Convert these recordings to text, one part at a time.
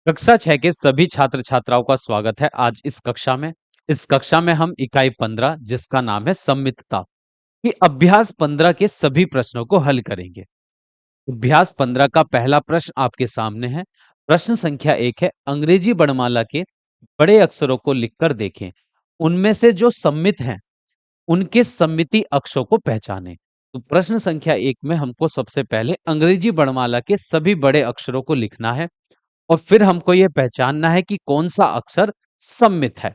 कक्षा 6 के सभी छात्र छात्राओं का स्वागत है आज इस कक्षा में हम इकाई 15 जिसका नाम है सम्मितता की अभ्यास 15 के सभी प्रश्नों को हल करेंगे। अभ्यास 15 का पहला प्रश्न आपके सामने है। प्रश्न संख्या 1 है, अंग्रेजी वर्णमाला के बड़े अक्षरों को लिखकर देखें, उनमें से जो सम्मित हैं उनके सम्मिति अक्षरों को पहचानें। तो प्रश्न संख्या 1 में हमको सबसे पहले अंग्रेजी वर्णमाला के सभी बड़े अक्षरों को लिखना है और फिर हमको यह पहचानना है कि कौन सा अक्षर सम्मित है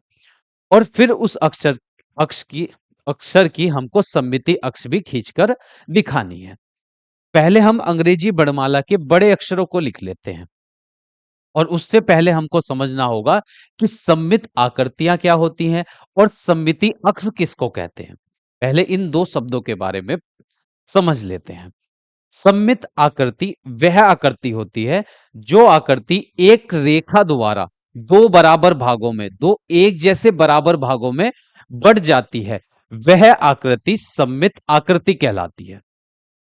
और फिर उस अक्षर की हमको सम्मिति अक्ष भी खींचकर दिखानी है। पहले हम अंग्रेजी वर्णमाला के बड़े अक्षरों को लिख लेते हैं और उससे पहले हमको समझना होगा कि सम्मित आकृतियां क्या होती हैं और सम्मिति अक्ष किसको कहते हैं। पहले इन दो शब्दों के बारे में समझ लेते हैं। सम्मित आकृति वह आकृति होती है जो आकृति एक रेखा द्वारा दो बराबर भागों में, दो एक जैसे बराबर भागों में बढ़ जाती है, वह आकृति सम्मित आकृति कहलाती है।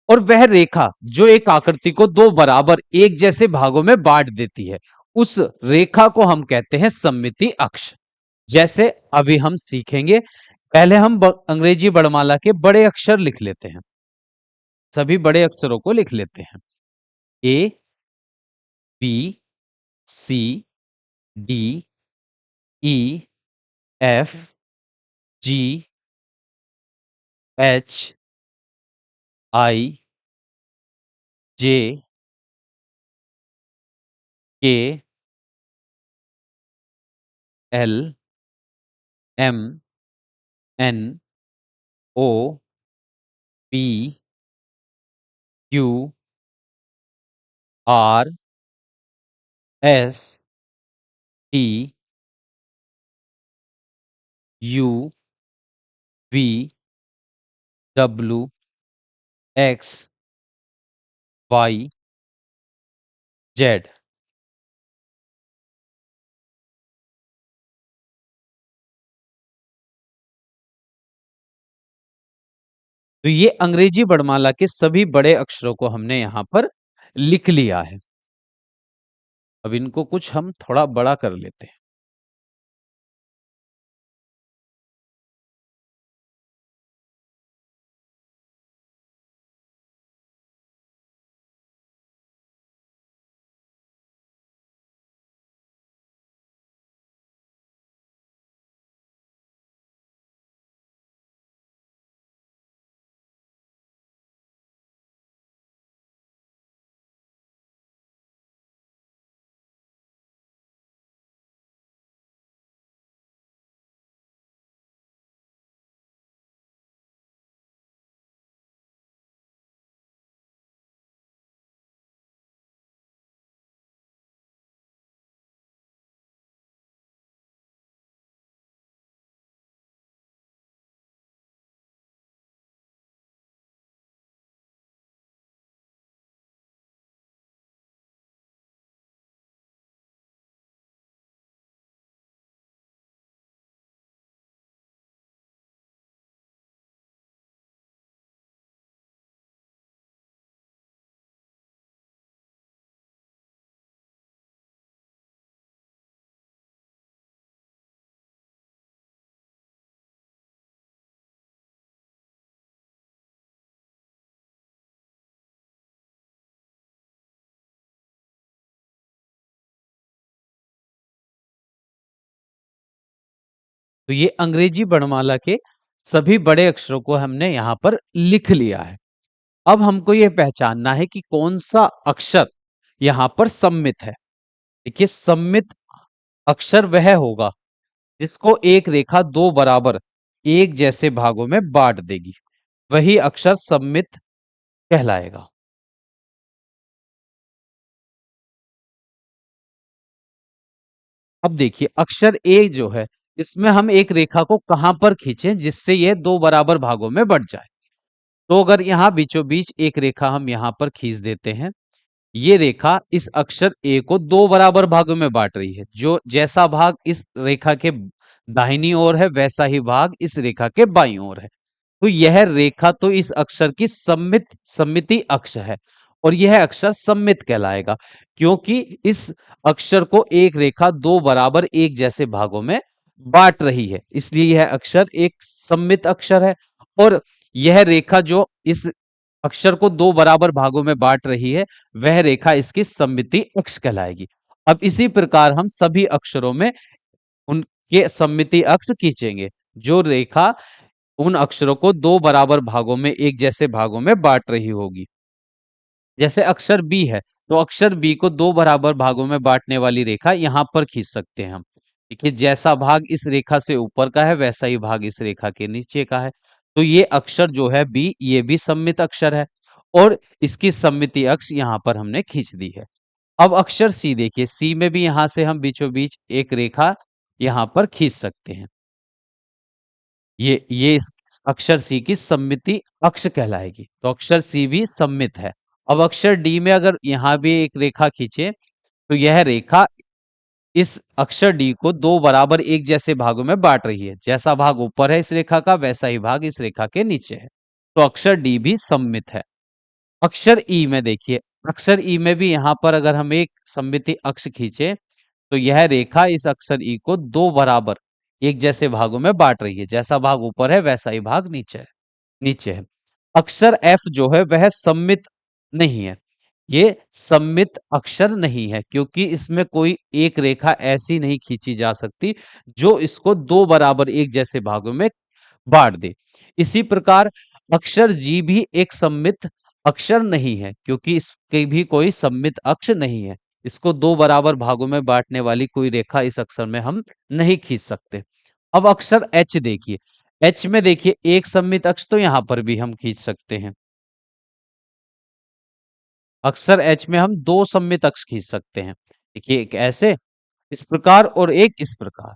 और वह रेखा जो एक आकृति को दो बराबर एक जैसे भागों में बांट देती है, उस रेखा को हम कहते हैं सम्मिति अक्ष। जैसे अभी हम सीखेंगे, पहले हम अंग्रेजी वर्णमाला के बड़े अक्षर लिख लेते हैं। सभी बड़े अक्षरों को लिख लेते हैं। A, B, C, D, E, F, G, H, I, J, K, L, M, N, O, P, Q, R, S, T, U, V, W, X, Y, Z. तो ये अंग्रेजी वर्णमाला के सभी बड़े अक्षरों को हमने यहां पर लिख लिया है। अब इनको कुछ हम थोड़ा बड़ा कर लेते हैं। तो ये अंग्रेजी वर्णमाला के सभी बड़े अक्षरों को हमने यहां पर लिख लिया है। अब हमको यह पहचानना है कि कौन सा अक्षर यहां पर सम्मित है। देखिए, सम्मित अक्षर वह होगा जिसको एक रेखा दो बराबर एक जैसे भागों में बांट देगी, वही अक्षर सम्मित कहलाएगा। अब देखिए, अक्षर ए जो है, इसमें हम एक रेखा को कहां पर खींचें जिससे यह दो बराबर भागों में बढ़ जाए। तो अगर यहां बीचों बीच एक रेखा हम यहां पर खींच देते हैं, ये रेखा इस अक्षर ए को दो बराबर भागों में बांट रही है। जो जैसा भाग इस रेखा के दाहिनी ओर है, वैसा ही भाग इस रेखा के बाईं ओर है। तो यह रेखा तो इस अक्षर की सम्मिति अक्ष है और यह अक्षर सममित कहलाएगा, क्योंकि इस अक्षर को एक रेखा दो बराबर एक जैसे भागों में बांट रही है, इसलिए यह अक्षर एक सममित अक्षर है। और यह रेखा जो इस अक्षर को दो बराबर भागों में बांट रही है, वह रेखा इसकी सममिति अक्ष कहलाएगी। अब इसी प्रकार हम सभी अक्षरों में उनके सममिति अक्ष खींचेंगे, जो रेखा उन अक्षरों को दो बराबर भागों में एक जैसे भागों में बांट रही होगी। जैसे अक्षर बी है, तो अक्षर बी को दो बराबर भागों में बांटने वाली रेखा यहां पर खींच सकते हैं हम। देखिए, जैसा भाग इस रेखा से ऊपर का है, वैसा ही भाग इस रेखा के नीचे का है। तो ये अक्षर जो है बी, ये भी सममित अक्षर है, और इसकी सममिति अक्ष यहां पर हमने खींच दी है। अब अक्षर सी देखिए, सी में भी यहां से हम बीचों बीच एक रेखा यहां पर खींच सकते हैं। ये इस अक्षर सी की सममिति अक्ष कहलाएगी, तो अक्षर सी भी सममित है। अब अक्षर डी में अगर यहां भी एक रेखा खींचे, तो यह रेखा इस अक्षर डी को दो बराबर एक जैसे भागों में बांट रही है, जैसा भाग ऊपर है इस रेखा का, वैसा ही भाग इस रेखा के नीचे है। तो अक्षर डी भी सममित है। अक्षर ई में देखिए, अक्षर ई में भी यहां पर अगर हम एक सममिति अक्ष खींचे, तो यह रेखा इस अक्षर ई को दो बराबर एक जैसे भागों में बांट रही है, जैसा भाग ऊपर है वैसा ही भाग नीचे है। अक्षर एफ जो है वह सममित नहीं है, ये सममित अक्षर नहीं है, क्योंकि इसमें कोई एक रेखा ऐसी नहीं खींची जा सकती जो इसको दो बराबर एक जैसे भागों में बांट दे। इसी प्रकार अक्षर जी भी एक सममित अक्षर नहीं है, क्योंकि इसके भी कोई सममित अक्ष नहीं है। इसको दो बराबर भागों में बांटने वाली कोई रेखा इस अक्षर में हम नहीं खींच सकते। अब अक्षर एच देखिए, एच में देखिए एक सममित अक्ष तो यहां पर भी हम खींच सकते हैं। अक्षर एच में हम दो सममित अक्ष खींच सकते हैं। देखिए, एक ऐसे इस प्रकार और एक इस प्रकार।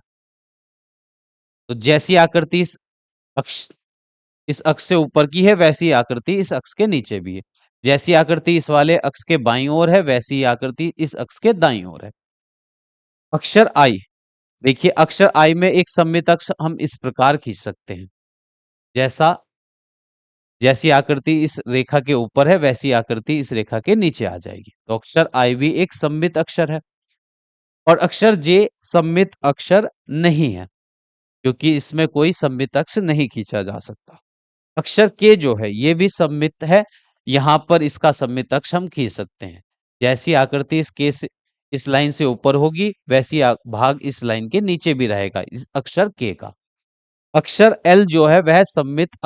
तो जैसी आकृति अक्ष इस अक्ष से ऊपर की है, वैसी आकृति इस अक्ष के नीचे भी है। जैसी आकृति इस वाले अक्ष के बाईं ओर है, वैसी आकृति इस अक्ष के दाईं ओर है। अक्षर आई देखिए, अक्षर आई में एक सममित अक्ष हम इस प्रकार खींच सकते हैं। जैसा जैसी आकृति इस रेखा के ऊपर है, वैसी आकृति इस रेखा के नीचे आ जाएगी। तो अक्षर आई भी एक सममित अक्षर है। और अक्षर जे सममित अक्षर नहीं है, क्योंकि इसमें कोई सममित अक्ष नहीं खींचा जा सकता। अक्षर के जो है ये भी सममित है, यहां पर इसका सममित अक्ष हम खींच सकते हैं। जैसी आकृति इस के से इस लाइन से ऊपर होगी, वैसी भाग इस लाइन के नीचे भी रहेगा इस अक्षर के का। अक्षर एल जो है वह सममित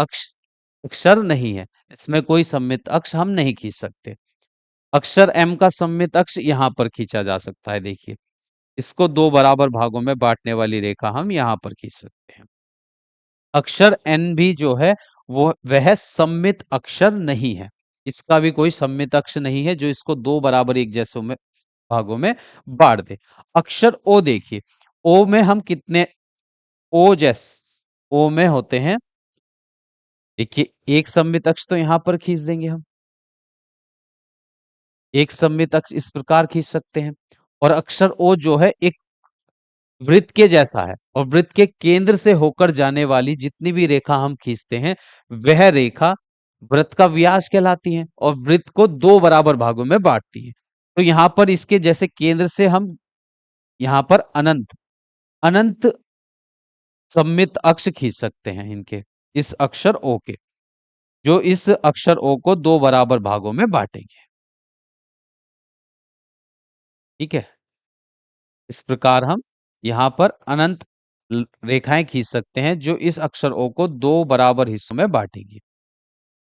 अक्षर नहीं है, इसमें कोई सममित अक्ष हम नहीं खींच सकते। अक्षर एम का सममित अक्ष यहां पर खींचा जा सकता है। देखिए, इसको दो बराबर भागों में बांटने वाली रेखा हम यहां पर खींच सकते हैं। अक्षर एन भी जो है वो वह सममित अक्षर नहीं है, इसका भी कोई सममित अक्ष नहीं है जो इसको दो बराबर एक जैसे में भागों में बांट दे। अक्षर ओ देखिए, ओ में हम कितने ओ जैस ओ में होते हैं। देखिए, एक सममित अक्ष तो यहां पर खींच देंगे हम, एक सममित अक्ष इस प्रकार खींच सकते हैं। और अक्षर ओ जो है एक वृत्त के जैसा है, और वृत्त के केंद्र से होकर जाने वाली जितनी भी रेखा हम खींचते हैं, वह रेखा वृत्त का व्यास कहलाती है, और वृत्त को दो बराबर भागों में बांटती है। तो यहां पर इसके जैसे केंद्र से हम यहां पर अनंत अनंत सममित अक्ष खींच सकते हैं इनके, इस अक्षर ओ के, जो इस अक्षर ओ को दो बराबर भागों में बांटेंगे। ठीक है, इस प्रकार हम यहां पर अनंत रेखाएं खींच सकते हैं जो इस अक्षर ओ को दो बराबर हिस्सों में बांटेगी।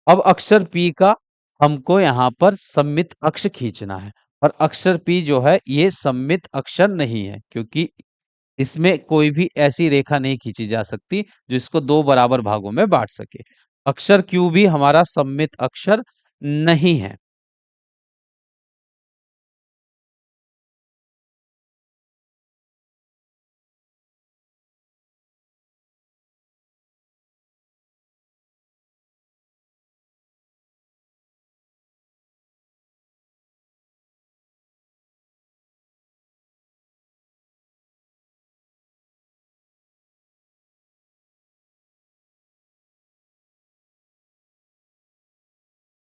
अब अक्षर पी का हमको यहाँ पर सममित अक्ष खींचना है, और अक्षर पी जो है ये सममित अक्षर नहीं है, क्योंकि इसमें कोई भी ऐसी रेखा नहीं खींची जा सकती जो इसको दो बराबर भागों में बांट सके। अक्षर क्यू भी हमारा सममित अक्षर नहीं है।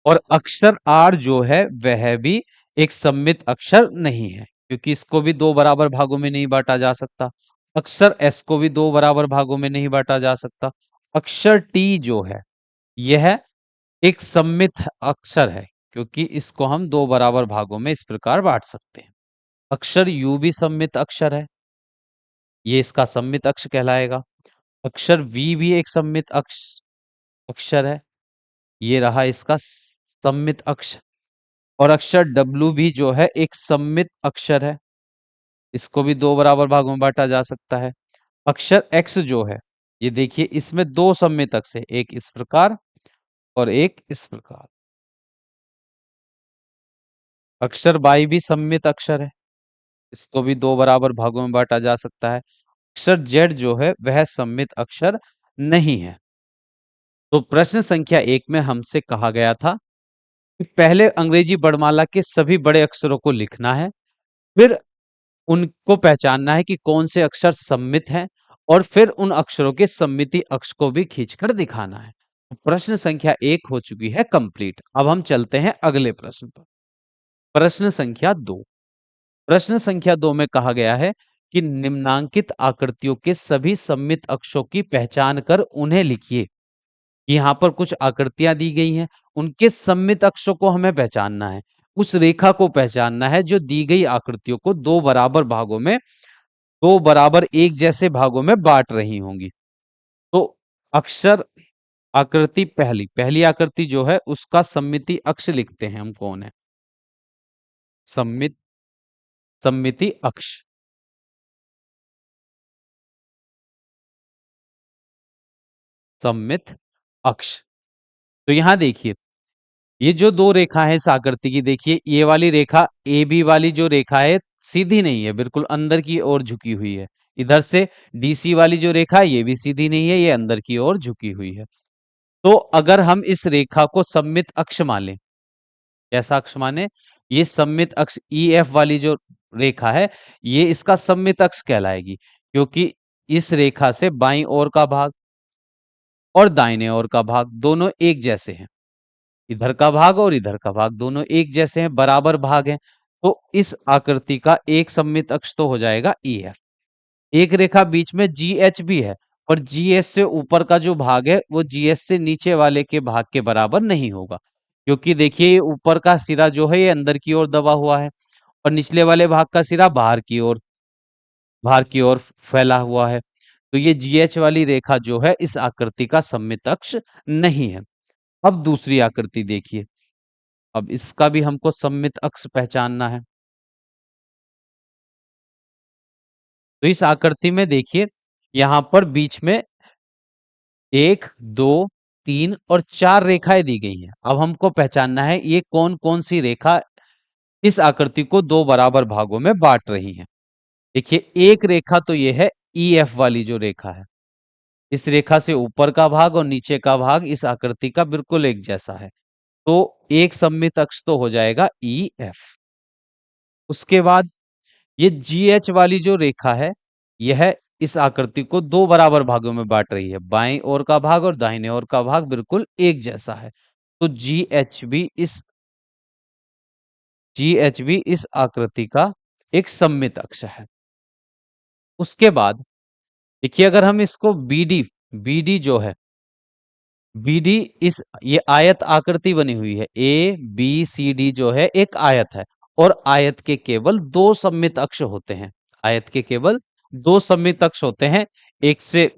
और अक्षर आर जो है वह भी एक सम्मित अक्षर नहीं है, क्योंकि इसको भी दो बराबर भागों में नहीं बांटा जा सकता। अक्षर एस को भी दो बराबर भागों में नहीं बांटा जा सकता। अक्षर टी जो है यह एक सम्मित अक्षर है, क्योंकि इसको हम दो बराबर भागों में इस प्रकार बांट सकते हैं। अक्षर यू भी सम्मित अक्षर है, ये इसका सम्मित अक्ष कहलाएगा। अक्षर वी भी एक सम्मित अक्षर है, ये रहा इसका सम्मित अक्ष। और अक्षर डब्लू भी जो है एक सम्मित अक्षर है, इसको भी दो बराबर भागों में बांटा जा सकता है। अक्षर एक्स जो है, ये देखिए इसमें दो सम्मित अक्ष है, एक इस प्रकार और एक इस प्रकार। अक्षर वाई भी सम्मित अक्षर है, इसको भी दो बराबर भागों में बांटा जा सकता है। अक्षर जेड जो है वह सम्मित अक्षर नहीं है। तो प्रश्न संख्या 1 में हमसे कहा गया था कि पहले अंग्रेजी वर्णमाला के सभी बड़े अक्षरों को लिखना है, फिर उनको पहचानना है कि कौन से अक्षर सम्मित हैं, और फिर उन अक्षरों के सम्मिति अक्ष को भी खींचकर दिखाना है। तो प्रश्न संख्या 1 हो चुकी है कंप्लीट। अब हम चलते हैं अगले प्रश्न पर। प्रश्न संख्या 2। प्रश्न संख्या 2 में कहा गया है कि निम्नांकित आकृतियों के सभी सम्मित अक्षों की पहचान कर उन्हें लिखिए। यहाँ पर कुछ आकृतियां दी गई हैं, उनके सम्मित अक्षों को हमें पहचानना है। उस रेखा को पहचानना है जो दी गई आकृतियों को दो बराबर भागों में, दो बराबर एक जैसे भागों में बांट रही होंगी। तो अक्षर आकृति पहली पहली आकृति जो है उसका सम्मिति अक्ष लिखते हैं हम, कौन है? सम्मित सम्मिति अक्ष। सम्मित अक्ष। तो यहां देखिए, ये जो दो रेखा है इस आकृति की, देखिए ये वाली रेखा ए बी वाली जो रेखा है सीधी नहीं है, बिल्कुल अंदर की ओर झुकी हुई है। इधर से डीसी वाली जो रेखा है ये भी सीधी नहीं है, ये अंदर की ओर झुकी हुई है। तो अगर हम इस रेखा को सम्मित अक्ष मान लें, कैसा अक्ष माने? ये सम्मित अक्ष ई एफ वाली जो रेखा है ये इसका सम्मित अक्ष कहलाएगी, क्योंकि इस रेखा से बाईं ओर का भाग और दाहिने ओर का भाग दोनों एक जैसे हैं। इधर का भाग और इधर का भाग दोनों एक जैसे हैं, बराबर भाग हैं। तो इस आकृति का एक सम्मित अक्ष तो हो जाएगा ई एफ। एक रेखा बीच में जी एच भी है, और जी एच से ऊपर का जो भाग है वो जी एच से नीचे वाले के भाग के बराबर नहीं होगा, क्योंकि देखिए ये ऊपर का सिरा जो है ये अंदर की ओर दबा हुआ है, और निचले वाले भाग का सिरा बाहर की ओर फैला हुआ है। तो ये जी एच वाली रेखा जो है इस आकृति का सम्मित अक्ष नहीं है। अब दूसरी आकृति देखिए, अब इसका भी हमको सम्मित अक्ष पहचानना है। तो इस आकृति में देखिए यहां पर बीच में एक, दो, तीन और चार रेखाएं दी गई हैं। अब हमको पहचानना है ये कौन कौन सी रेखा इस आकृति को दो बराबर भागों में बांट रही है। देखिए एक रेखा तो ये है ई एफ वाली जो रेखा है, इस रेखा से ऊपर का भाग और नीचे का भाग इस आकृति का बिल्कुल एक जैसा है, तो एक सम्मित अक्ष तो हो जाएगा ई एफ। उसके बाद ये जी एच वाली जो रेखा है यह इस आकृति को दो बराबर भागों में बांट रही है, बाईं ओर का भाग और दाहिने ओर का भाग बिल्कुल एक जैसा है। तो जी एच भी इस आकृति का एक सम्मित अक्ष है। उसके बाद देखिए अगर हम इसको बीडी जो है, बीडी इस ये आयत आकृति बनी हुई है, ए बी सी डी जो है एक आयत है, और आयत के केवल दो सम्मित अक्ष होते हैं। आयत के केवल दो सम्मित अक्ष होते हैं, एक से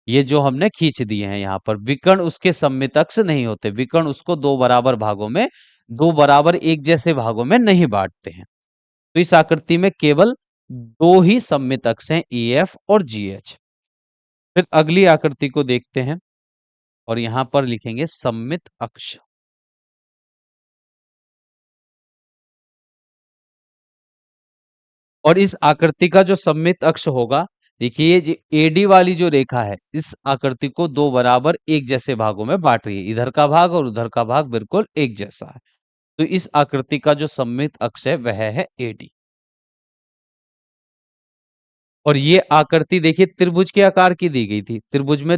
ये जो हमने खींच दिए हैं यहाँ पर, विकर्ण उसके सम्मित अक्ष नहीं होते, विकर्ण उसको दो बराबर भागों में, दो बराबर एक जैसे भागों में नहीं बांटते हैं। तो इस आकृति में केवल दो ही सम्मित अक्ष हैं, ई एफ और जी एच। फिर अगली आकृति को देखते हैं और यहां पर लिखेंगे सम्मित अक्ष। और इस आकृति का जो सम्मित अक्ष होगा, देखिए ये एडी वाली जो रेखा है इस आकृति को दो बराबर एक जैसे भागों में बांट रही है, इधर का भाग और उधर का भाग बिल्कुल एक जैसा है। तो इस आकृति का जो सम्मित अक्ष है वह है एडी। और ये आकृति देखिए त्रिभुज के आकार की दी गई थी। त्रिभुज में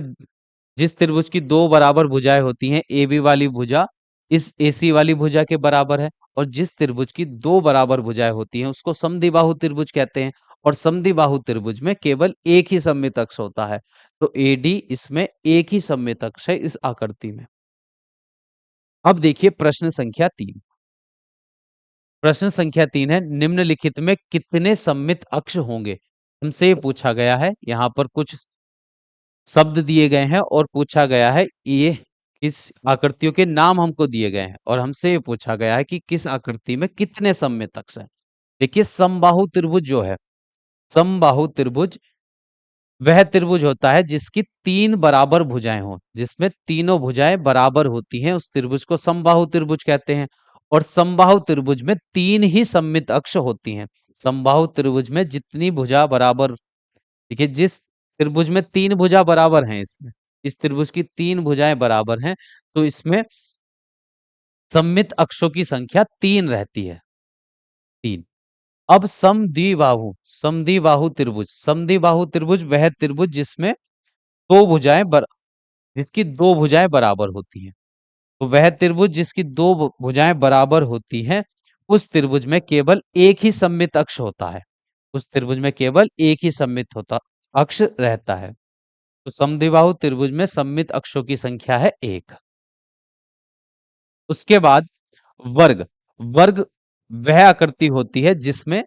जिस त्रिभुज की दो बराबर भुजाएं होती हैं, ए बी वाली भुजा इस एसी वाली भुजा के बराबर है। और जिस त्रिभुज की दो बराबर भुजाएं होती हैं उसको समद्विबाहु त्रिभुज कहते हैं। और समद्विबाहु त्रिभुज में केवल एक ही सममित अक्ष होता है। तो एडी इसमें एक ही सममित अक्ष है इस आकृति में। अब देखिए प्रश्न संख्या 3। प्रश्न संख्या 3 है, निम्नलिखित में कितने सममित अक्ष होंगे? हमसे ये पूछा गया है। यहाँ पर कुछ शब्द दिए गए हैं और पूछा गया है ये किस आकृतियों के नाम हमको दिए गए हैं, और हमसे ये पूछा गया है कि किस आकृति में कितने सममित अक्ष हैं। देखिए समबाहु त्रिभुज जो है, समबाहु त्रिभुज वह त्रिभुज होता है जिसकी तीन बराबर भुजाएं हों, जिसमें तीनों भुजाएं बराबर होती हैं, उस त्रिभुज को समबाहु त्रिभुज कहते हैं। और समबाहु त्रिभुज में तीन ही सममित अक्ष होती हैं। समबाहु त्रिभुज में जितनी भुजा बराबर, देखिए जिस त्रिभुज में तीन भुजा बराबर हैं, इसमें इस त्रिभुज की तीन भुजाएं बराबर हैं, तो इसमें सममित अक्षों की संख्या तीन रहती है, तीन। अब समद्विबाहु, समद्विबाहु त्रिभुज, समद्विबाहु त्रिभुज वह त्रिभुज जिसमें दो भुजाएं जिसकी दो भुजाएं बराबर होती हैं। तो वह त्रिभुज जिसकी दो भुजाएं बराबर होती हैं, उस त्रिभुज में केवल एक ही सममित अक्ष होता है। उस त्रिभुज में केवल एक ही सममित होता अक्ष रहता है। तो समद्विबाहु त्रिभुज में सममित अक्षों की संख्या है एक। उसके बाद वर्ग, वर्ग वह आकृति होती है जिसमें,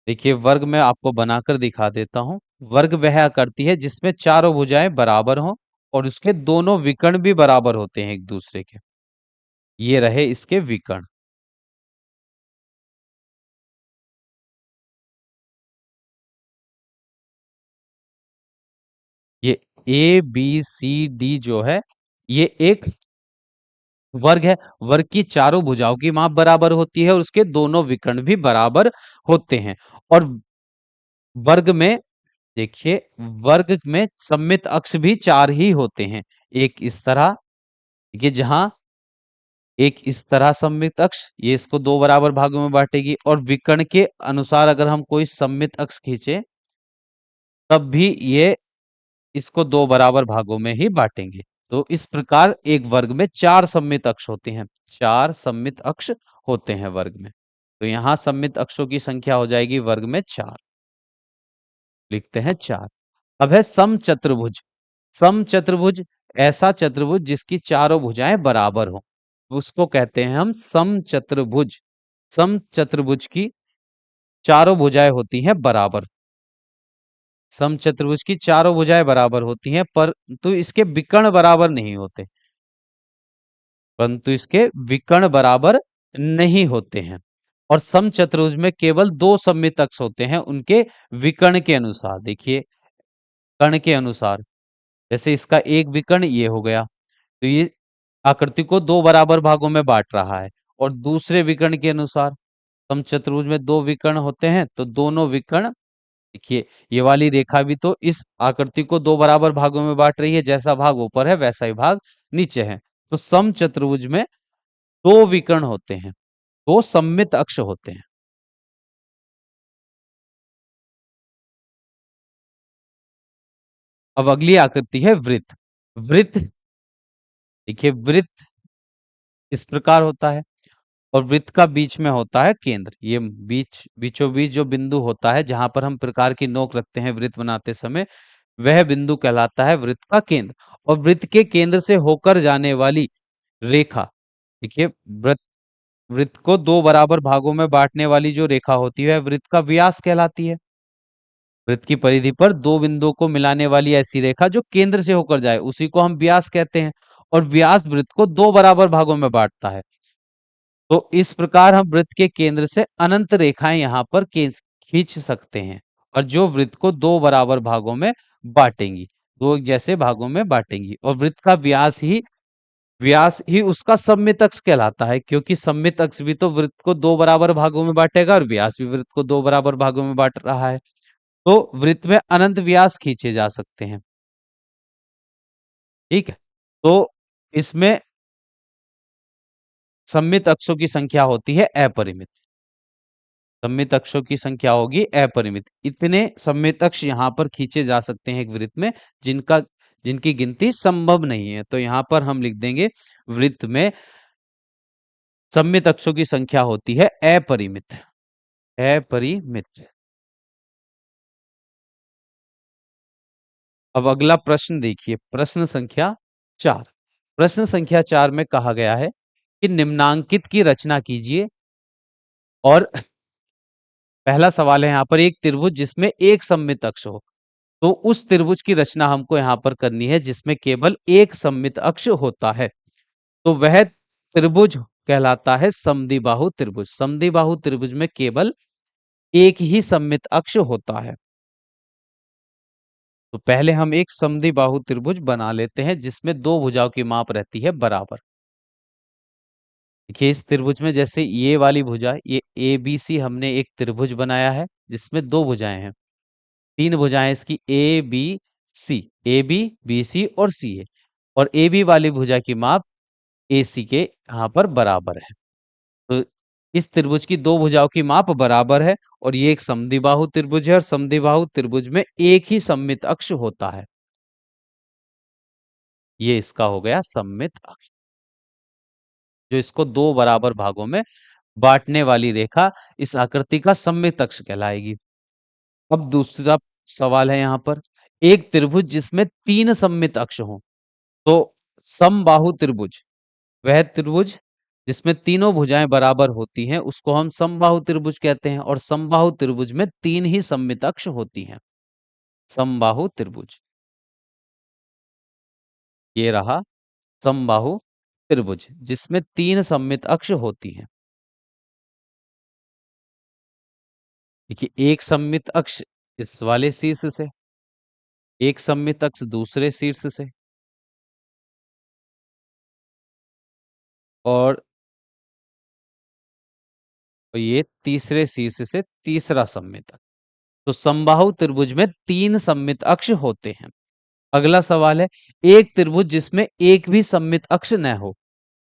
देखिए वर्ग मैं आपको बनाकर दिखा देता हूं। वर्ग वह आकृति है जिसमें चारों भुजाएं बराबर हों और उसके दोनों विकर्ण भी बराबर होते हैं एक दूसरे के। ये रहे इसके विकर्ण। ये ए बी सी डी जो है, ये एक वर्ग है। वर्ग की चारों भुजाओं की माप बराबर होती है और उसके दोनों विकर्ण भी बराबर होते हैं। और वर्ग में, देखिए वर्ग में सममित अक्ष भी चार ही होते हैं। एक इस तरह, ये जहां एक इस तरह सममित अक्ष, ये इसको दो बराबर भागों में बांटेगी। और विकर्ण के अनुसार अगर हम कोई सममित अक्ष खींचे तब भी ये इसको दो बराबर भागों में ही बांटेंगे। तो इस प्रकार एक वर्ग में चार सममित अक्ष होते हैं, चार सममित अक्ष होते हैं वर्ग में। तो यहां सममित अक्षों की संख्या हो जाएगी वर्ग में चार, लिखते हैं चार। अब है समचतुर्भुज। समचतुर्भुज ऐसा चतुर्भुज जिसकी चारों भुजाएं बराबर हो, उसको कहते हैं हम समचतुर्भुज। समचतुर्भुज की चारों भुजाएं होती हैं बराबर। समचतुर्भुज की चारों भुजाएं बराबर होती हैं, परंतु इसके विकर्ण बराबर नहीं होते, परंतु इसके विकर्ण बराबर नहीं होते हैं। और समचतुर्भुज में केवल दो सममित अक्ष होते हैं उनके विकर्ण के अनुसार। देखिए कर्ण के अनुसार, जैसे इसका एक विकर्ण ये हो गया, तो ये आकृति को दो बराबर भागों में बांट रहा है। और दूसरे विकर्ण के अनुसार, समचतुर्भुज में दो विकर्ण होते हैं तो दोनों विकर्ण, देखिए ये वाली रेखा भी तो इस आकृति को दो बराबर भागों में बांट रही है, जैसा भाग ऊपर है वैसा ही भाग नीचे है। तो समचतुर्भुज में दो विकर्ण होते हैं, दो सममित अक्ष होते हैं। अब अगली आकृति है वृत्त। वृत्त, देखिए वृत्त इस प्रकार होता है और वृत्त का बीच में होता है केंद्र। ये बीचों बीच जो बिंदु होता है जहां पर हम प्रकार की नोक रखते हैं वृत्त बनाते समय, वह बिंदु कहलाता है वृत्त का केंद्र। और वृत्त के केंद्र से होकर जाने वाली रेखा, देखिए वृत्त, वृत्त को दो बराबर भागों में बांटने वाली जो रेखा होती है वृत्त का व्यास कहलाती है। वृत्त की परिधि पर दो बिंदुओं को मिलाने वाली ऐसी रेखा जो केंद्र से होकर जाए उसी को हम व्यास कहते हैं। और व्यास वृत्त को दो बराबर भागों में बांटता है। तो इस प्रकार हम वृत्त के केंद्र से अनंत रेखाएं यहाँ पर खींच सकते हैं, और जो वृत्त को दो बराबर भागों में बांटेंगी, दो एक जैसे भागों में बांटेंगी। और वृत्त का व्यास ही उसका सममित अक्ष कहलाता है, क्योंकि सममित अक्ष भी तो वृत्त को दो बराबर भागों में बांटेगा और व्यास भी वृत्त को दो बराबर भागों में बांट रहा है। तो वृत्त में अनंत व्यास खींचे जा सकते हैं। ठीक है, तो इसमें सममित अक्षों की संख्या होती है अपरिमित। सममित अक्षों की संख्या होगी अपरिमित। इतने सममित अक्ष यहाँ पर खींचे जा सकते हैं एक वृत्त में जिनका जिनकी गिनती संभव नहीं है। तो यहाँ पर हम लिख देंगे वृत्त में सममित अक्षों की संख्या होती है अपरिमित। अपरिमित। अब अगला प्रश्न देखिए, प्रश्न संख्या 4। प्रश्न संख्या 4 में कहा गया है कि निम्नांकित की रचना कीजिए। और पहला सवाल है यहाँ पर, एक त्रिभुज जिसमें एक सममित अक्ष हो। तो उस त्रिभुज की रचना हमको यहाँ पर करनी है जिसमें केवल एक सममित अक्ष होता है। तो वह त्रिभुज कहलाता है समद्विबाहु त्रिभुज। समद्विबाहु त्रिभुज में केवल एक ही सममित अक्ष होता है। तो पहले हम एक समद्विबाहु त्रिभुज बना लेते हैं जिसमें दो भुजाओं की माप रहती है बराबर। देखिए इस त्रिभुज में जैसे ये वाली भुजा, ये ए बी सी हमने एक त्रिभुज बनाया है जिसमें दो भुजाएं हैं। तीन भुजाएं इसकी A B C, A B B C और सी है। और ए बी वाली भुजा की माप ए सी के यहाँ पर बराबर है। तो इस त्रिभुज की दो भुजाओं की माप बराबर है और ये एक समद्विबाहु त्रिभुज है और समद्विबाहु त्रिभुज में एक ही सममित अक्ष होता है। ये इसका हो गया सममित अक्ष, जो इसको दो बराबर भागों में बांटने वाली रेखा इस आकृति का सममित अक्ष कहलाएगी। अब दूसरा सवाल है यहाँ पर, एक त्रिभुज जिसमें तीन सममित अक्ष हो। तो समबाहु त्रिभुज, वह त्रिभुज जिसमें तीनों भुजाएं बराबर होती हैं उसको हम समबाहु त्रिभुज कहते हैं। और समबाहु त्रिभुज में तीन ही सममित अक्ष होती हैं। समबाहु त्रिभुज, ये रहा समबाहु त्रिभुज जिसमें तीन सममित अक्ष होती हैं। देखिए एक सममित अक्ष इस वाले शीर्ष से, एक सममित अक्ष दूसरे शीर्ष से, और ये तीसरे शीर्ष से तीसरा सममित अक्ष। तो समबाहु त्रिभुज में तीन सममित अक्ष होते हैं। अगला सवाल है, एक त्रिभुज जिसमें एक भी सममित अक्ष न हो।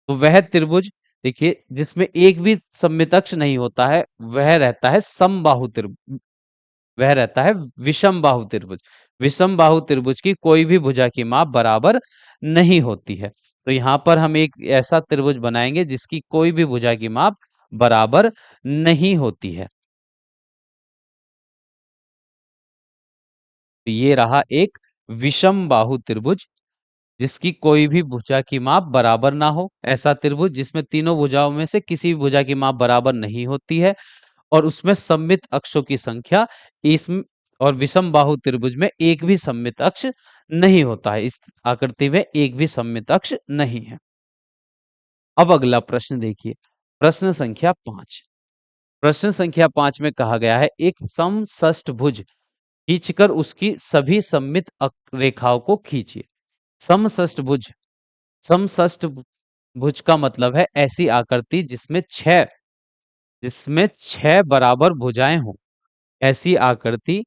तो वह त्रिभुज, देखिए जिसमें एक भी सममित अक्ष नहीं होता है वह रहता है समबाहु त्रिभुज, वह रहता है विषम बाहु त्रिभुज। विषम बाहु त्रिभुज की कोई भी भुजा की माप बराबर नहीं होती है। तो यहाँ पर हम एक ऐसा त्रिभुज बनाएंगे जिसकी कोई भी भुजा की माप बराबर नहीं होती है। तो ये रहा एक विषम बाहु त्रिभुज जिसकी कोई भी भुजा की माप बराबर ना हो। ऐसा त्रिभुज जिसमें तीनों भुजाओं में से किसी भी भुजा की माप बराबर नहीं होती है और उसमें सममित अक्षों की संख्या इसमें, और विषम बाहु त्रिभुज में एक भी सममित अक्ष नहीं होता है। इस आकृति में एक भी सममित अक्ष नहीं है। अब अगला प्रश्न देखिए, प्रश्न संख्या 5। प्रश्न संख्या 5 में कहा गया है, एक समषष्ठभुज खींचकर उसकी सभी सममित रेखाओं को खींचिए। समषष्ठभुज, समषष्ठभुज का मतलब है ऐसी आकृति जिसमें छह बराबर भुजाएं हों। ऐसी आकृति,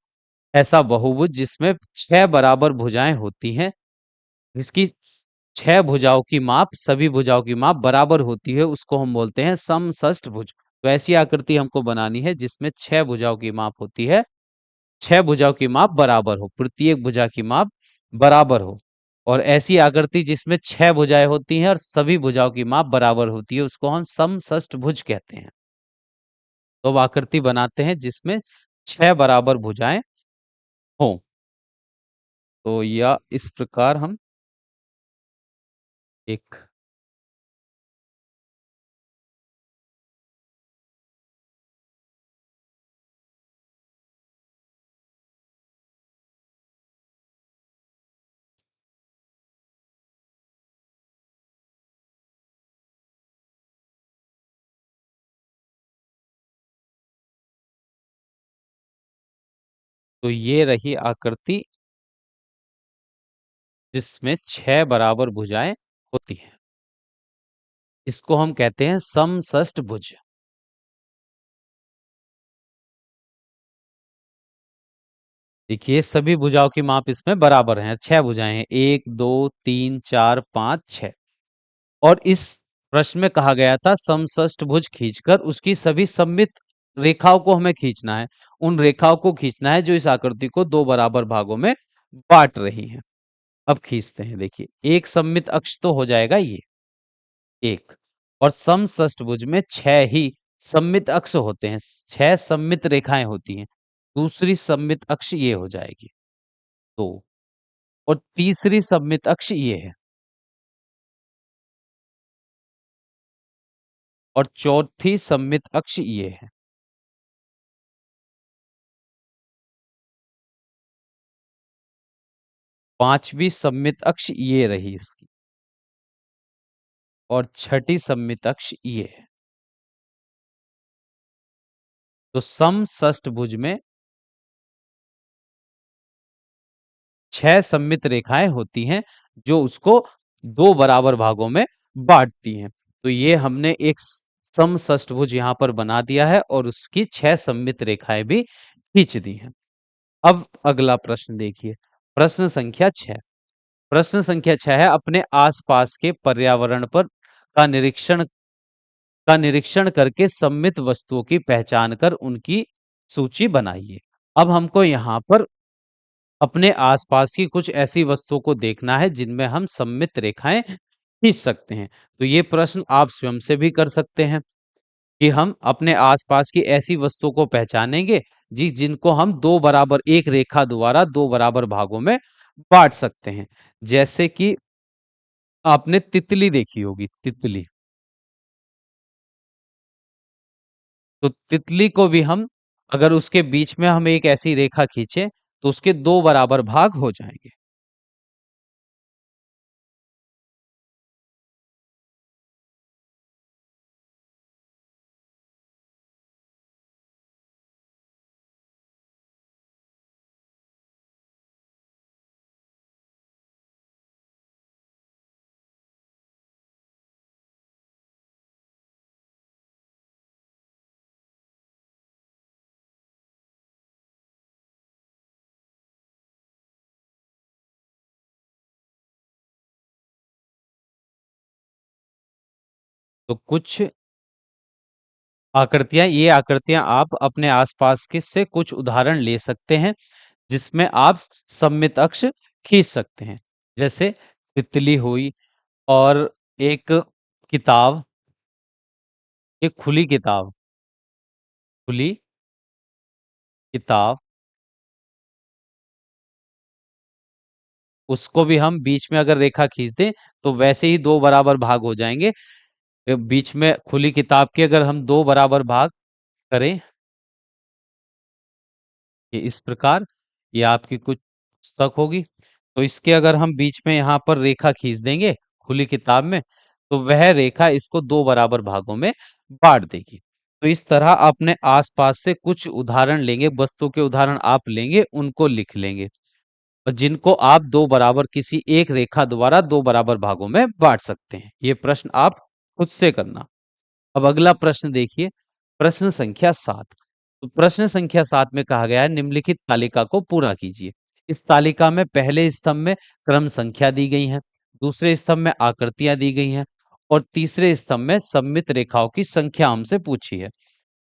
ऐसा बहुभुज जिसमें छह बराबर भुजाएं होती हैं, जिसकी छह भुजाओं की माप, सभी भुजाओं की माप बराबर होती है, उसको हम बोलते हैं समषष्ठभुज। तो ऐसी आकृति हमको बनानी है जिसमें छह भुजाओं की माप होती है, छह भुजाओं की माप बराबर हो, प्रत्येक भुजा की माप बराबर हो। और ऐसी आकृति जिसमें छह भुजाएं होती हैं और सभी भुजाओं की माप बराबर होती है उसको हम समषष्ठभुज कहते हैं। तो अब आकृति बनाते हैं जिसमें छह बराबर भुजाएं हों। तो या इस प्रकार हम एक, तो ये रही आकृति जिसमें छह बराबर भुजाएं होती हैं, इसको हम कहते हैं समषष्ठभुज। देखिए सभी भुजाओं की माप इसमें बराबर है, छह भुजाएं हैं, एक दो तीन चार पांच छह। और इस प्रश्न में कहा गया था समषष्ठभुज खींचकर उसकी सभी सममित रेखाओं को हमें खींचना है। उन रेखाओं को खींचना है जो इस आकृति को दो बराबर भागों में बांट रही हैं। अब खींचते हैं, देखिए एक सममित अक्ष तो हो जाएगा ये एक, और समषष्ठभुज में 6 ही सममित अक्ष होते हैं, 6 सममित रेखाएँ होती हैं। दूसरी सममित अक्ष ये हो जाएगी 2 और तीसरी सममित अक्ष ये है और चौथी सममित अक्ष ये है। 5वीं सममित अक्ष ये रही इसकी और छठी सममित अक्ष ये है। तो समषष्ठभुज में 6 सममित रेखाएँ होती हैं, जो उसको 2 बराबर भागों में बाँटती हैं। तो ये हमने एक समषष्ठभुज यहाँ पर बना दिया है और उसकी 6 सममित रेखाएँ भी खींच दी हैं। अब अगला प्रश्न देखिए, प्रश्न संख्या 6। प्रश्न संख्या 6 है, अपने आस-पास के पर्यावरण पर का निरीक्षण करके सममित वस्तुओं की पहचान कर उनकी सूची बनाइए। अब हमको यहाँ पर अपने आसपास की कुछ ऐसी वस्तुओं को देखना है जिनमें हम सममित रेखाएं खींच सकते हैं। तो ये प्रश्न आप स्वयं से भी कर सकते हैं कि हम अपने आसपास की ऐसी वस्तुओं को पहचानेंगे जी जिनको हम दो बराबर एक रेखा द्वारा दो बराबर भागों में बांट सकते हैं। जैसे कि आपने तितली देखी होगी, तितली। तो तितली को भी हम अगर उसके बीच में हम एक ऐसी रेखा खींचे तो उसके दो बराबर भाग हो जाएंगे। तो कुछ आकृतियां, ये आकृतियां आप अपने आसपास के से कुछ उदाहरण ले सकते हैं जिसमें आप सममित अक्ष खींच सकते हैं। जैसे तितली हुई और एक किताब, एक खुली किताब, खुली किताब, उसको भी हम बीच में अगर रेखा खींच दें तो वैसे ही दो बराबर भाग हो जाएंगे। बीच में खुली किताब के अगर हम दो बराबर भाग करें, ये इस प्रकार, ये आपकी कुछ पुस्तक होगी। तो इसके अगर हम बीच में यहाँ पर रेखा खींच देंगे खुली किताब में, तो वह रेखा इसको दो बराबर भागों में बांट देगी। तो इस तरह अपने आसपास से कुछ उदाहरण लेंगे, वस्तु के उदाहरण आप लेंगे, उनको लिख लेंगे और जिनको आप दो बराबर किसी एक रेखा द्वारा दो बराबर भागों में बांट सकते हैं। ये प्रश्न आप खुद से करना। अब अगला प्रश्न देखिए, प्रश्न संख्या 7। तो प्रश्न संख्या 7 में कहा गया है, निम्नलिखित तालिका को पूरा कीजिए। इस तालिका में पहले स्तंभ में क्रम संख्या दी गई है, दूसरे स्तंभ में आकृतियां दी गई हैं और तीसरे स्तंभ में सममित रेखाओं की संख्या हमसे पूछी है।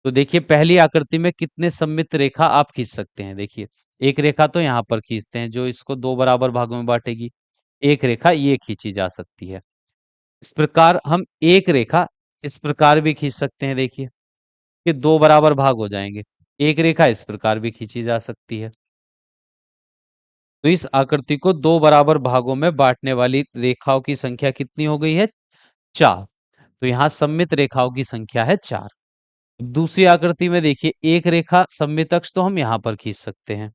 तो देखिए पहली आकृति में कितने सममित रेखा आप खींच सकते हैं। देखिए एक रेखा तो यहाँ पर खींचते हैं जो इसको दो बराबर भागों में बांटेगी, एक रेखा ये खींची जा सकती है। इस प्रकार हम एक रेखा इस प्रकार भी खींच सकते हैं। देखिए कि दो बराबर भाग हो जाएंगे। एक रेखा इस प्रकार भी खींची जा सकती है। तो इस आकृति को दो बराबर भागों में बांटने वाली रेखाओं की संख्या कितनी हो गई है? 4। तो यहाँ सममित रेखाओं की संख्या है 4। दूसरी आकृति में देखिए एक रेखा सममित अक्ष तो हम यहाँ पर खींच सकते हैं,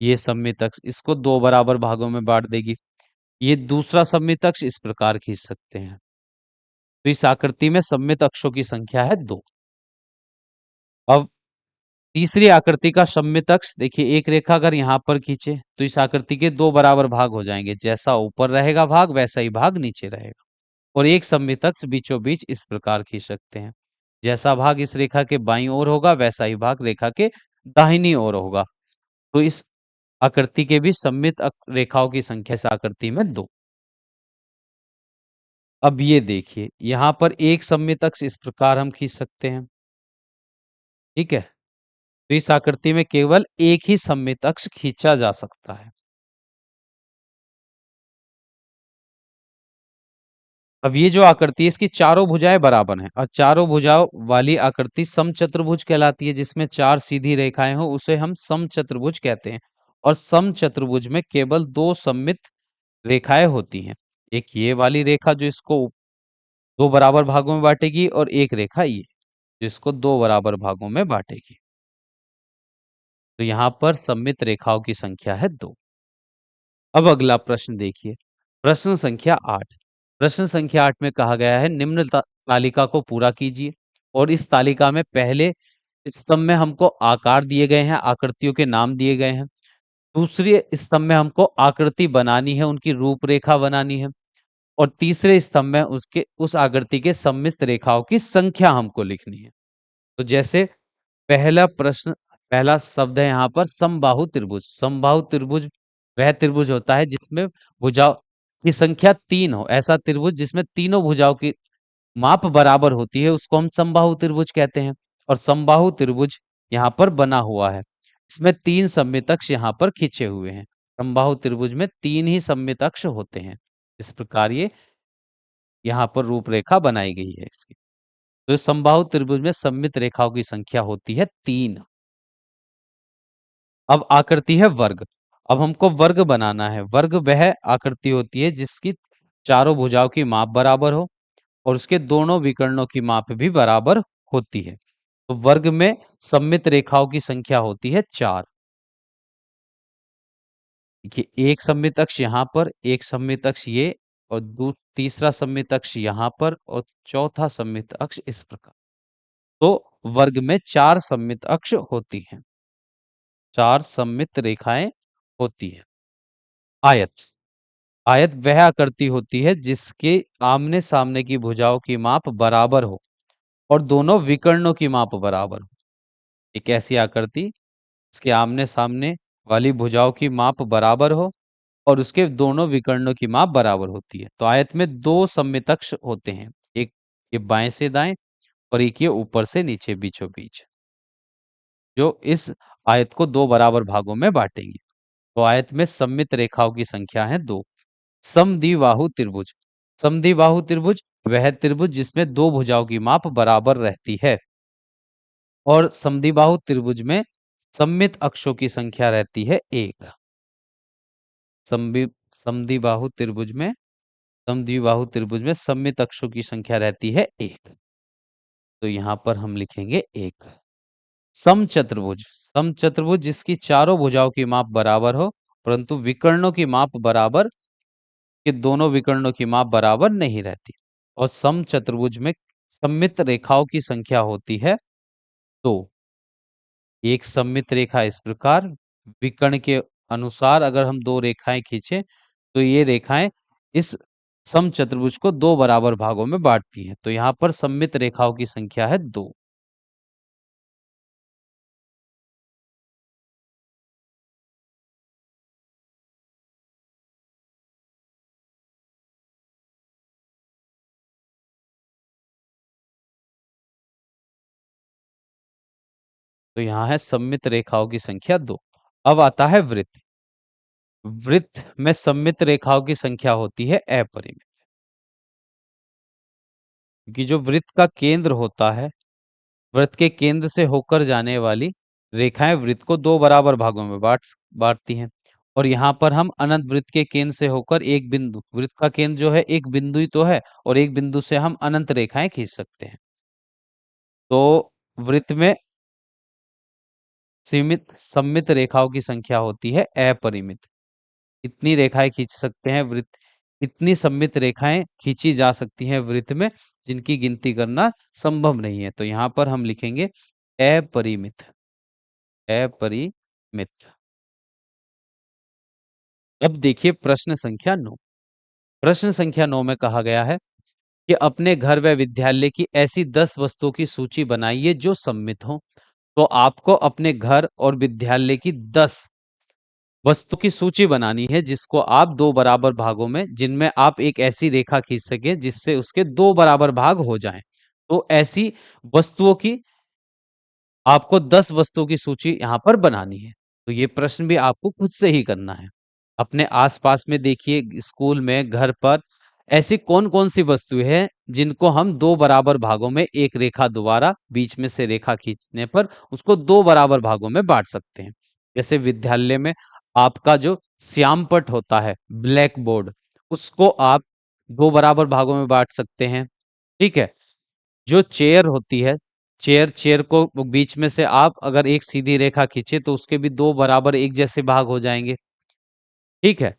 ये सममित अक्ष इसको दो बराबर भागों में बांट देगी। ये दूसरा सममित अक्ष इस प्रकार खींच सकते हैं। तो इस आकृति में सममित अक्षों की संख्या है 2। अब तीसरी आकृति का सममित अक्ष देखिए, एक रेखा अगर यहाँ पर खींचे तो इस आकृति के दो बराबर भाग हो जाएंगे। जैसा ऊपर रहेगा भाग वैसा ही भाग नीचे रहेगा। और एक सममित अक्ष बीचों बीच इस प्रकार खींच सकते हैं। जैसा भाग इस रेखा के बाईं ओर होगा वैसा ही भाग रेखा के दाहिनी ओर होगा। तो इस आकृति के भी सममित रेखाओं की संख्या इस आकृति में 2। अब ये देखिए यहाँ पर एक सममित अक्ष इस प्रकार हम खींच सकते हैं। ठीक है, तो इस आकृति में केवल एक ही सममित अक्ष खींचा जा सकता है। अब ये जो आकृति है इसकी चारों भुजाएं बराबर हैं और चारों भुजाओं वाली आकृति समचतुर्भुज कहलाती है, जिसमें चार सीधी रेखाएं हो उसे हम समचतुर्भुज कहते हैं। और समचतुर्भुज में केवल दो सममित रेखाएं होती हैं। एक ये वाली रेखा जो इसको दो बराबर भागों में बांटेगी, और एक रेखा ये जो इसको दो बराबर भागों में बांटेगी। तो यहाँ पर सममित रेखाओं की संख्या है दो। अब अगला प्रश्न देखिए, प्रश्न संख्या 8। प्रश्न संख्या 8 में कहा गया है निम्न तालिका को पूरा कीजिए। और इस तालिका में पहले स्तंभ में हमको आकार दिए गए हैं, आकृतियों के नाम दिए गए हैं। दूसरे स्तंभ में हमको आकृति बनानी है, उनकी रूपरेखा बनानी है। और तीसरे स्तंभ में उसके उस आकृति के सम्मिश्र रेखाओं की संख्या हमको लिखनी है। तो जैसे पहला प्रश्न, पहला शब्द है यहाँ पर समबाहु त्रिभुज। समबाहु त्रिभुज वह त्रिभुज होता है जिसमें भुजाओं की संख्या तीन हो। ऐसा त्रिभुज जिसमें तीनों भुजाओं की माप बराबर होती है उसको हम समबाहु त्रिभुज कहते हैं। और समबाहु त्रिभुज यहाँ पर बना हुआ है, इसमें तीन सममित अक्ष यहाँ पर खींचे हुए हैं। समबाहु त्रिभुज में तीन ही सममित अक्ष होते हैं। इस प्रकार ये यहाँ पर रूपरेखा बनाई गई है इसकी। तो समबाहु त्रिभुज में सममित रेखाओं की संख्या होती है तीन। अब आकृति है वर्ग। अब हमको वर्ग बनाना है। वर्ग वह आकृति होती है जिसकी चारों भुजाओं की माप बराबर हो और उसके दोनों विकर्णों की माप भी बराबर होती है। तो वर्ग में सममित रेखाओं की संख्या होती है चार। देखिए, एक सममित अक्ष यहाँ पर, एक सममित अक्ष ये, और तीसरा सममित अक्ष यहाँ पर, और चौथा सममित अक्ष इस प्रकार। तो वर्ग में चार सममित अक्ष होती हैं, चार सममित रेखाएं होती हैं। आयत। आयत वह आकृति होती है जिसके आमने सामने की भुजाओं की माप बराबर हो और दोनों विकर्णों की माप बराबर हो। एक ऐसी आकृति इसके आमने सामने वाली भुजाओं की माप बराबर हो और उसके दोनों विकर्णों की माप बराबर होती है। तो आयत में दो सममितअक्ष होते हैं, एक ये बाएं से दाएं और एक ये ऊपर से नीचे बीचों बीच, जो इस आयत को दो बराबर भागों में बांटेंगे। तो आयत में सममित रेखाओं की संख्या है दो। समद्विबाहु त्रिभुज। समद्विबाहु त्रिभुज वह त्रिभुज जिसमें दो भुजाओं की माप बराबर रहती है। और समद्विबाहु त्रिभुज में सममित अक्षों की संख्या रहती है एक। समद्विबाहु त्रिभुज में समद्विबाहु त्रिभुज में सममित अक्षों की संख्या रहती है एक। तो यहां पर हम लिखेंगे एक। समचतुर्भुज। समचतुर्भुज जिसकी चारों भुजाओं की माप बराबर हो परंतु विकर्णों की माप बराबर के दोनों विकर्णों की माप बराबर नहीं रहती। और समचतुर्भुज में सममित रेखाओं की संख्या होती है दो। एक सममित रेखा इस प्रकार, विकर्ण के अनुसार अगर हम दो रेखाएं खींचें तो ये रेखाएं इस समचतुर्भुज को दो बराबर भागों में बांटती हैं। तो यहाँ पर सममित रेखाओं की संख्या है दो। तो यहाँ है सममित रेखाओं की संख्या दो। अब आता है वृत्त। वृत्त में सममित रेखाओं की संख्या होती है अपरिमित, क्योंकि जो वृत्त का केंद्र होता है, वृत्त के केंद्र से होकर जाने वाली रेखाएं वृत्त को दो बराबर भागों में बांटती हैं। और यहाँ पर हम अनंत वृत्त के केंद्र से होकर एक बिंदु, वृत्त का केंद्र जो है एक बिंदु ही तो है, और एक बिंदु से हम अनंत रेखाएं खींच सकते हैं। तो वृत्त में सीमित सममित रेखाओं की संख्या होती है अपरिमित। इतनी रेखाएं खींच सकते हैं वृत्त, इतनी सममित रेखाएं खींची जा सकती हैं वृत्त में जिनकी गिनती करना संभव नहीं है। तो यहाँ पर हम लिखेंगे अपरिमित। अपरिमित। अब देखिए प्रश्न संख्या 9। प्रश्न संख्या 9 में कहा गया है कि अपने घर व विद्यालय की ऐसी 10 वस्तुओं की सूची बनाइए जो सम्मित हो। तो आपको अपने घर और विद्यालय की 10 वस्तु की सूची बनानी है जिसको आप दो बराबर भागों में, जिनमें आप एक ऐसी रेखा खींच सके जिससे उसके दो बराबर भाग हो जाएं। तो ऐसी वस्तुओं की आपको 10 वस्तुओं की सूची यहाँ पर बनानी है। तो ये प्रश्न भी आपको खुद से ही करना है। अपने आसपास में देखिए, स्कूल में, घर पर ऐसी कौन-कौन सी वस्तुएं हैं जिनको हम दो बराबर भागों में एक रेखा द्वारा बीच में से रेखा खींचने पर उसको दो बराबर भागों में बांट सकते हैं? जैसे विद्यालय में आपका जो श्यामपट्ट होता है, ब्लैक बोर्ड, उसको आप दो बराबर भागों में बांट सकते हैं। ठीक है। जो चेयर होती है, चेयर चेयर को बीच में से आप अगर एक सीधी रेखा खींचे तो उसके भी दो बराबर एक जैसे भाग हो जाएंगे। ठीक है।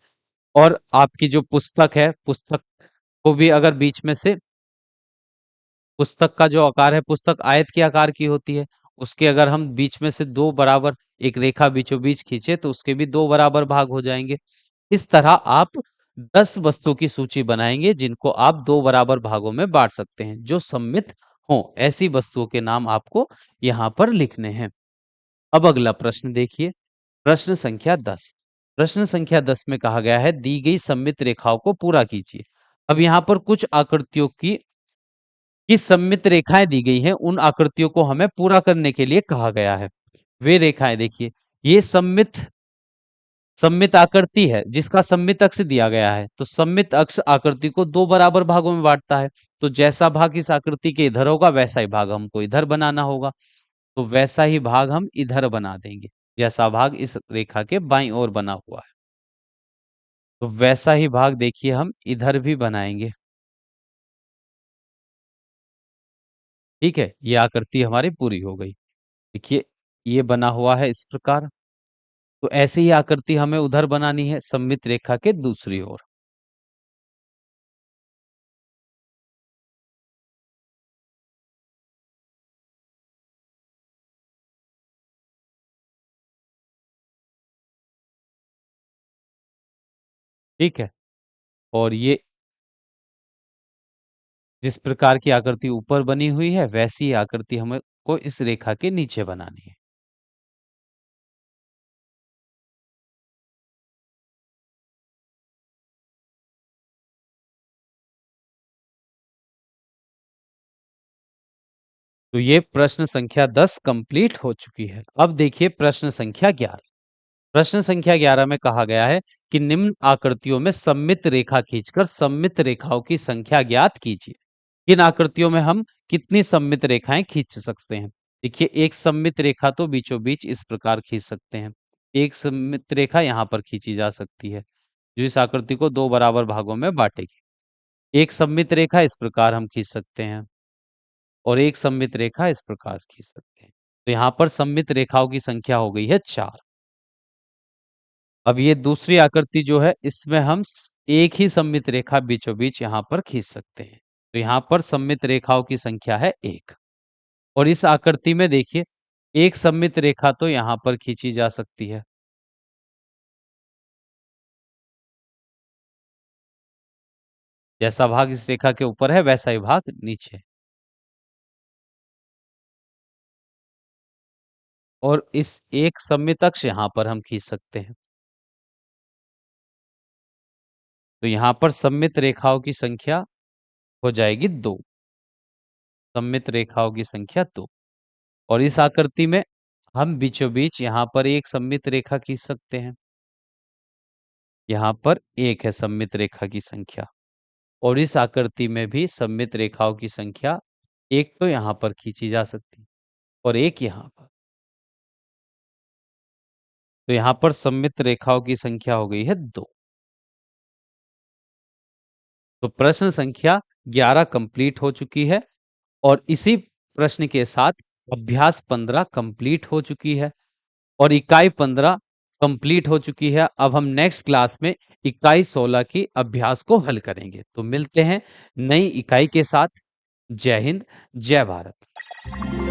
और आपकी जो पुस्तक है, पुस्तक को भी अगर बीच में से, पुस्तक का जो आकार है, पुस्तक आयत के आकार की होती है, उसके अगर हम बीच में से दो बराबर एक रेखा बीचों बीच खींचे तो उसके भी दो बराबर भाग हो जाएंगे। इस तरह आप 10 वस्तुओं की सूची बनाएंगे जिनको आप दो बराबर भागों में बांट सकते हैं, जो सममित हों। ऐसी वस्तुओं के नाम आपको यहाँ पर लिखने हैं। अब अगला प्रश्न देखिए, प्रश्न संख्या 10। प्रश्न संख्या 10 में कहा गया है, दी गई सममित रेखाओं को पूरा कीजिए। अब यहाँ पर कुछ आकृतियों की सममित रेखाएं दी गई हैं, उन आकृतियों को हमें पूरा करने के लिए कहा गया है। वे रेखाएं देखिए, ये सममित सममित आकृति है जिसका सममित अक्ष दिया गया है, तो सममित अक्ष आकृति को दो बराबर भागों में बांटता है। तो जैसा भाग इस आकृति के इधर होगा वैसा ही भाग हमको इधर बनाना होगा। तो वैसा ही भाग हम इधर बना देंगे, जैसा भाग इस रेखा के बाईं ओर बना हुआ है। तो वैसा ही भाग देखिए हम इधर भी बनाएंगे। ठीक है, ये आकृति हमारी पूरी हो गई। देखिए, ये बना हुआ है इस प्रकार। तो ऐसी ही आकृति हमें उधर बनानी है, सममित रेखा के दूसरी ओर। ठीक है। और ये जिस प्रकार की आकृति ऊपर बनी हुई है वैसी ही आकृति हमें को इस रेखा के नीचे बनानी है। तो ये प्रश्न संख्या 10 कंप्लीट हो चुकी है। अब देखिए प्रश्न संख्या 11। प्रश्न संख्या 11 में कहा गया है कि निम्न आकृतियों में सममित रेखा खींचकर सममित रेखाओं की संख्या ज्ञात कीजिए। इन आकृतियों में हम कितनी सममित रेखाएं खींच सकते हैं? देखिए, एक सममित रेखा तो बीचों बीच इस प्रकार खींच सकते हैं। एक सममित रेखा यहाँ पर खींची जा सकती है, जो इस आकृति को दो बराबर भागों में बांटेगी। एक सममित रेखा इस प्रकार हम खींच सकते हैं और एक सममित रेखा इस प्रकार से खींच सकते हैं। तो यहाँ पर सममित रेखाओं की संख्या हो गई है 4। अब ये दूसरी आकृति जो है इसमें हम एक ही सममित रेखा बीचों बीच यहाँ पर खींच सकते हैं। तो यहाँ पर सममित रेखाओं की संख्या है 1। और इस आकृति में देखिए, एक सममित रेखा तो यहाँ पर खींची जा सकती है। जैसा भाग इस रेखा के ऊपर है वैसा ही भाग नीचे। और इस एक सममित अक्ष यहाँ पर हम खींच सकते हैं। तो यहाँ पर सममित रेखाओं की संख्या हो जाएगी 2। सममित रेखाओं की संख्या 2। और इस आकृति में हम बीचों बीच यहाँ पर एक सममित रेखा खींच सकते हैं। यहाँ पर एक है सममित रेखा की संख्या। और इस आकृति में भी सममित रेखाओं की संख्या एक तो यहाँ पर खींची जा सकती है और एक यहाँ पर। तो यहाँ पर सममित रेखाओं की संख्या हो गई है 2। तो प्रश्न संख्या 11 कंप्लीट हो चुकी है और इसी प्रश्न के साथ अभ्यास 15 कंप्लीट हो चुकी है और इकाई 15 कंप्लीट हो चुकी है। अब हम नेक्स्ट क्लास में इकाई 16 की अभ्यास को हल करेंगे। तो मिलते हैं नई इकाई के साथ। जय हिंद, जय भारत।